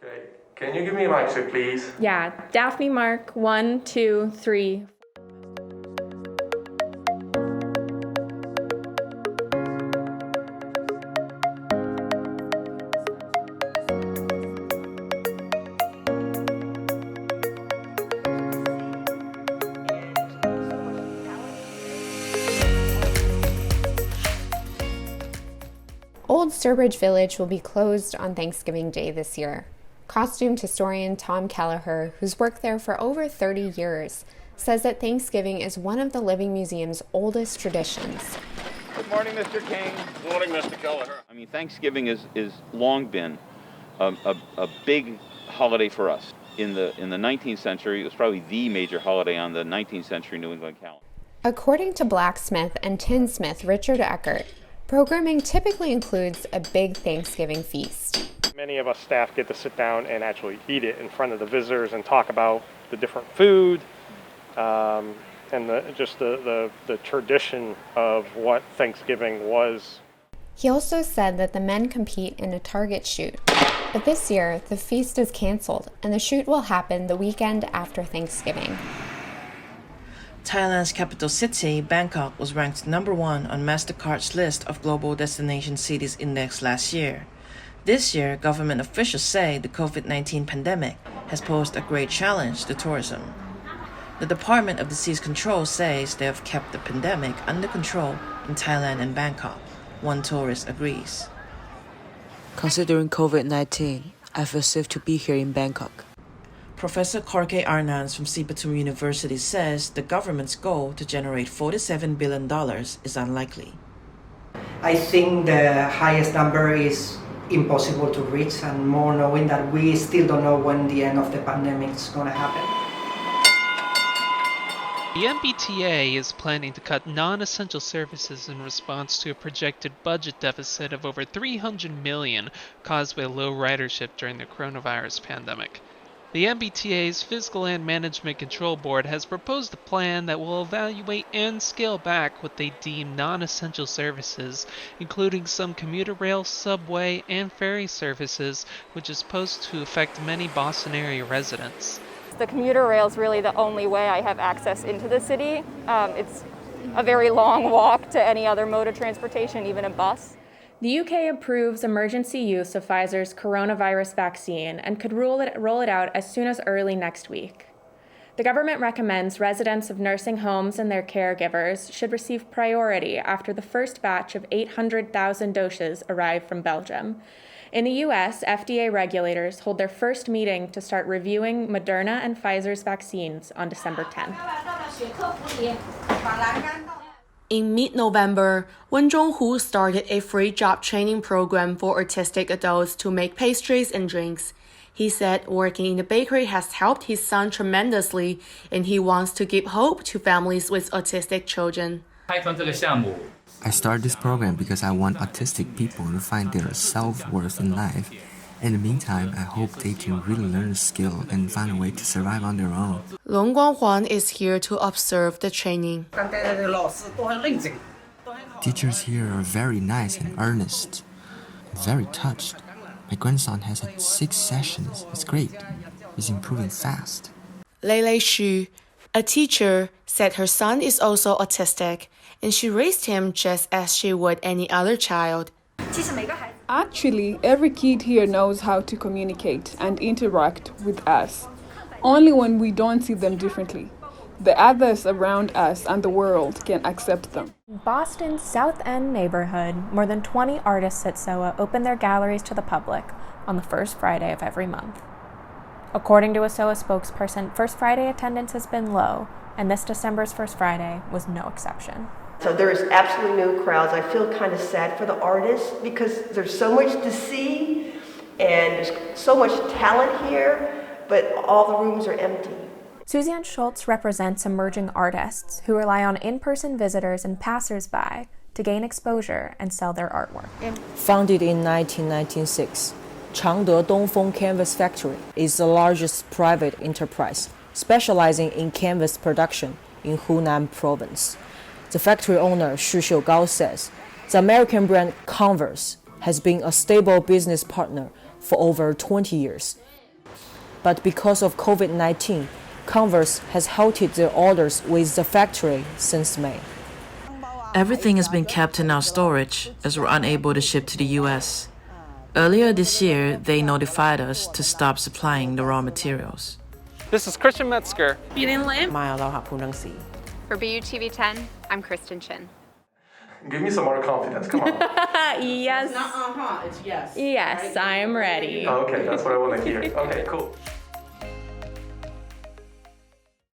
Okay, can you give me a mic check, please? Yeah, Daphne Mark, 1, 2, 3. Old Sturbridge Village will be closed on Thanksgiving Day this year. Costumed historian Tom Kelleher, who's worked there for over 30 years, says that Thanksgiving is one of the Living Museum's oldest traditions. Good morning, Mr. King. Good morning, Mr. Kelleher. I mean, Thanksgiving is long been a big holiday for us. In the 19th century, it was probably the major holiday on the 19th century New England calendar. According to blacksmith and tinsmith Richard Eckert, programming typically includes a big Thanksgiving feast. Many of us staff get to sit down and actually eat it in front of the visitors and talk about the different food and the tradition of what Thanksgiving was. He also said that the men compete in a target shoot. But this year, the feast is canceled, and the shoot will happen the weekend after Thanksgiving. Thailand's capital city, Bangkok, was ranked number 1 on MasterCard's list of Global Destination Cities Index last year. This year, government officials say the COVID-19 pandemic has posed a great challenge to tourism. The Department of Disease Control says they have kept the pandemic under control in Thailand and Bangkok. One tourist agrees. Considering COVID-19, I feel safe to be here in Bangkok. Professor Korke Arnans from Sipatum University says the government's goal to generate $47 billion is unlikely. I think the highest number is impossible to reach, and more knowing that we still don't know when the end of the pandemic is going to happen. The MBTA is planning to cut non-essential services in response to a projected budget deficit of over $300 million caused by low ridership during the coronavirus pandemic. The MBTA's Fiscal and Management Control Board has proposed a plan that will evaluate and scale back what they deem non-essential services, including some commuter rail, subway, and ferry services, which is supposed to affect many Boston area residents. The commuter rail is really the only way I have access into the city. It's a very long walk to any other mode of transportation, even a bus. The UK approves emergency use of Pfizer's coronavirus vaccine and could roll it out as soon as early next week. The government recommends residents of nursing homes and their caregivers should receive priority after the first batch of 800,000 doses arrive from Belgium. In the US, FDA regulators hold their first meeting to start reviewing Moderna and Pfizer's vaccines on December 10th. In mid-November, Wen Zhonghu started a free job training program for autistic adults to make pastries and drinks. He said working in the bakery has helped his son tremendously, and he wants to give hope to families with autistic children. I started this program because I want autistic people to find their self-worth in life. In the meantime, I hope they can really learn a skill and find a way to survive on their own. Long Guanghuan is here to observe the training. Teachers here are very nice and earnest. I'm very touched. My grandson has had 6 sessions. It's great. He's improving fast. Lei Xu, a teacher, said her son is also autistic, and she raised him just as she would any other child. Actually, every kid here knows how to communicate and interact with us, only when we don't see them differently. The others around us and the world can accept them. In Boston's South End neighborhood, more than 20 artists at SOA open their galleries to the public on the first Friday of every month. According to a SOA spokesperson, First Friday attendance has been low, and this December's First Friday was no exception. So there is absolutely no crowds. I feel kind of sad for the artists because there's so much to see and there's so much talent here, but all the rooms are empty. Suzanne Schultz represents emerging artists who rely on in-person visitors and passers-by to gain exposure and sell their artwork. Founded in 1996, Changde Dongfeng Canvas Factory is the largest private enterprise specializing in canvas production in Hunan province. The factory owner Shi Xiugao says the American brand Converse has been a stable business partner for over 20 years But because of COVID-19, Converse has halted their orders with the factory since May. Everything has been kept in our storage as we're unable to ship to the US. Earlier this year, they notified us to stop supplying the raw materials. This is Christian Metzger. For BUTV 10, I'm Kristen Chin. Give me some more confidence, come on. Yes. It's yes. Yes, I'm ready. Okay, that's what I want to hear. Okay, cool.